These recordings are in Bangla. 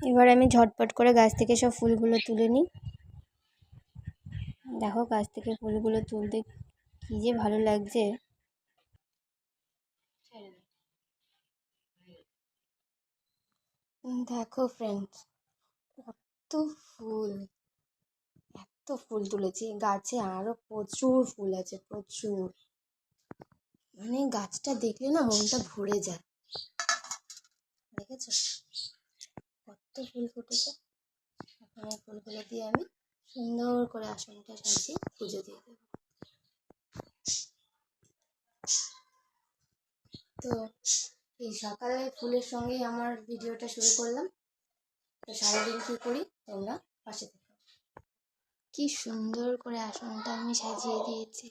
এবার আমি ঝটপট করে গাছ থেকে সব ফুলগুলো তুলে নিই। দেখো গাছ থেকে ফুলগুলো তুলতে কী যে ভালো লাগছে। দেখো ফ্রেন্ডস, কত ফুল, এত ফুল তুলেছি। গাছে আরো প্রচুর ফুল আছে, প্রচুর। মানে গাছটা দেখলে না মনটা ভরে যায়। দেখেছো কত ফুল ফুটেছে। এখন এই ফুলগুলো দিয়ে আমি সুন্দর করে আসনটা সাজিয়ে পুজো দিয়ে দেবো। তো এই সকালে ফুলের সঙ্গেই আমার ভিডিওটা শুরু করলাম। তো সারাদিন কী করি তোমরা পাশে থেকো। কি সুন্দর করে আসনটা আমি সাজিয়ে দিয়েছি।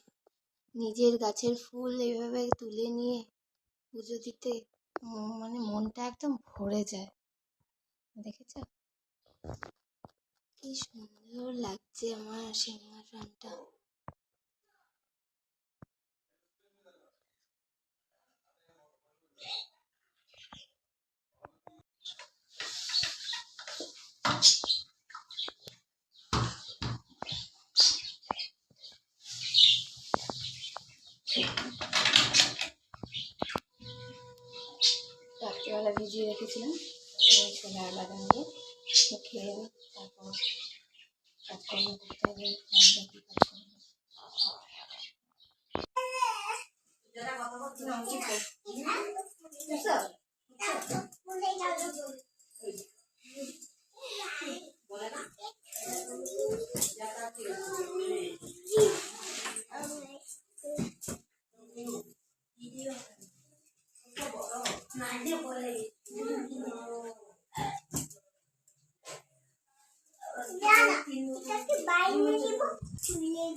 নিজের গাছের ফুল এইভাবে তুলে নিয়ে পুজো দিতে মানে মনটা একদম ভরে যায়। দেখেছ কি সুন্দর লাগছে আমার সিংহাসনটা। রাত্রিবেলা ভিজিয়ে রেখেছিলাম ছোলা আর বাদাম দিয়ে, খেয়ে নিই, তারপর কাজকর্ম করতে হবে।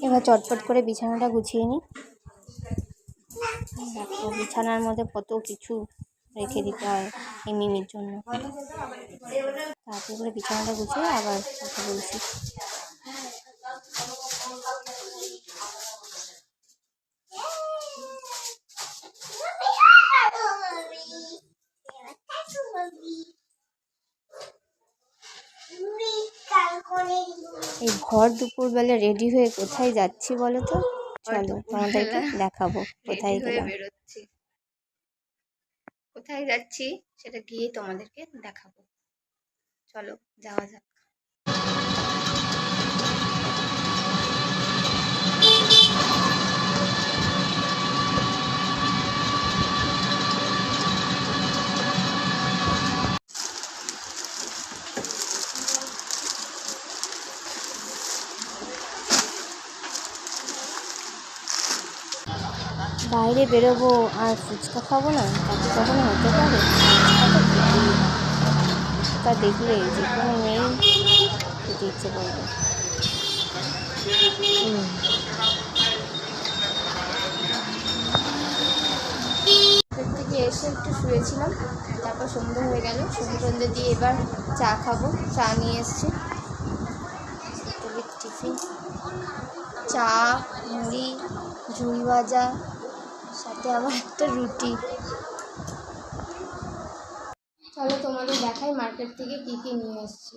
এবার চটপট করে বিছানাটা গুছিয়ে নিই। দেখো বিছানার মধ্যে কত কিছু রেখে দিতে হয় এই মিমির জন্য। তারপরে করে বিছানাটা গুছিয়ে আবার কথা বলছি। এই ভর দুপুরবেলা রেডি হয়ে কোথায় যাচ্ছি বলো তো? চলো তোমাদেরকে দেখাবো কোথায় গেলাম। কোথায় যাচ্ছি সেটা গিয়ে তোমাদেরকে দেখাবো। চলো যাওয়া যাক। বাইরে বেরোবো আর ফুচকা খাবো না, তাকে কখনো হতে পারে? তা দেখলে যে কোনো মেয়ে খেতে ইচ্ছে করবে। থেকে এসে একটু শুয়েছিলাম, তারপর সন্ধ্যা হয়ে গেল। সন্ধ্যে দিয়ে এবার চা খাবো। চা নিয়ে এসছি, টিফিন, চা, মুড়ি, ঝুল ভাজা, সাথে আবার একটা রুটি। চলো তোমাদের দেখাই মার্কেট থেকে কি কি নিয়ে এসছি।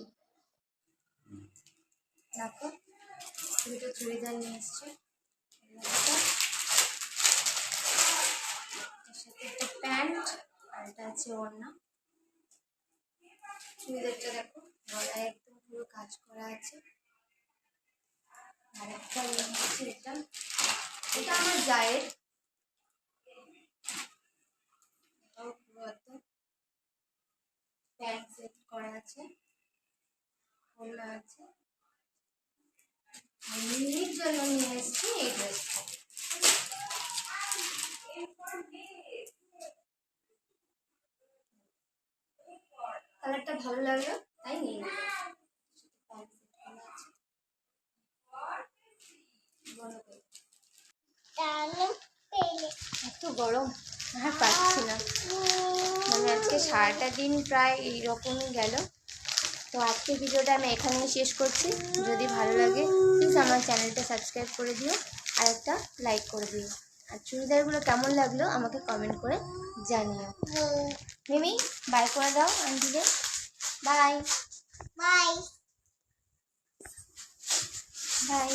দেখো দুটো চুড়িদার নিয়ে এসছি, সাথে একটা প্যান্ট আর এটা আছে ওড়না। চুড়িদারটা দেখো গলায় একদম পুরো কাজ করা আছে। আর একটা নিয়েছি, এটা এটা আমার জায়ের, এটাও পুরো একদম প্যান্ট সেট করা আছে, ওড়না আছে। আর মিমির জন্য নিয়ে এসছি এই ড্রেসটা। কালারটা ভালো লাগলো তাই নিয়ে নিলাম। এত গরম আর পাচ্ছি না, মানে আজকে সারাটা দিন প্রায় এইরকমই গেল। তো আজকের ভিডিওটা আমি এখানেই শেষ করছি। যদি ভালো লাগে প্লিজ আমার চ্যানেলটা সাবস্ক্রাইব করে দিও আর একটা লাইক করে দিও। আর চুড়িদারগুলো কেমন লাগলো আমাকে কমেন্ট করে জানিও। মিমি বাই করে দাও আন্টিকে। Bye bye bye.